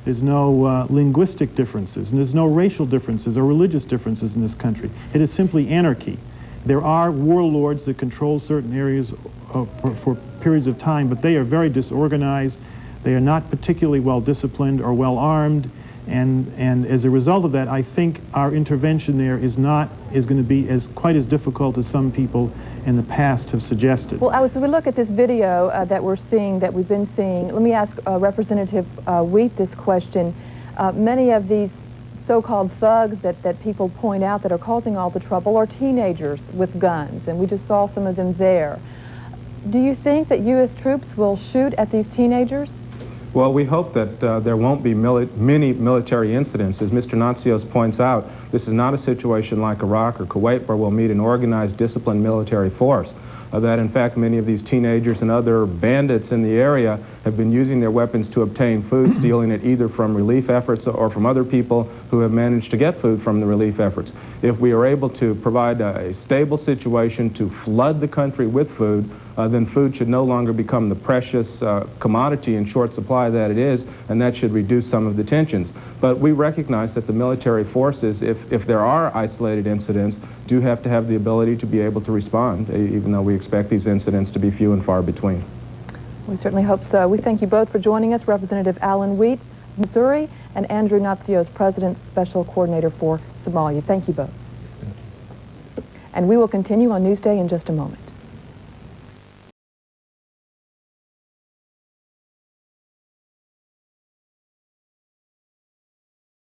There's no linguistic differences, and there's no racial differences or religious differences in this country. It is simply anarchy. There are warlords that control certain areas for periods of time, but they are very disorganized. They are not particularly well disciplined or well armed, and as a result of that, I think our intervention there is going to be quite as difficult as some people in the past have suggested. Well, as we look at this video that we've been seeing, let me ask Representative Wheat this question. Many of these so-called thugs that people point out that are causing all the trouble are teenagers with guns, and we just saw some of them there. Do you think that U.S. troops will shoot at these teenagers? Well, we hope that there won't be many military incidents. As Mr. Natsios points out, this is not a situation like Iraq or Kuwait where we'll meet an organized, disciplined military force. That, in fact, many of these teenagers and other bandits in the area have been using their weapons to obtain food, stealing it either from relief efforts or from other people who have managed to get food from the relief efforts. If we are able to provide a stable situation to flood the country with food, then food should no longer become the precious commodity in short supply that it is, and that should reduce some of the tensions. But we recognize that the military forces, if there are isolated incidents, do have to have the ability to be able to respond, even though we expect these incidents to be few and far between. We certainly hope so. We thank you both for joining us, Representative Alan Wheat, Missouri, and Andrew Natsios, President's Special Coordinator for Somalia. Thank you both. Thank you. And we will continue on Newsday in just a moment.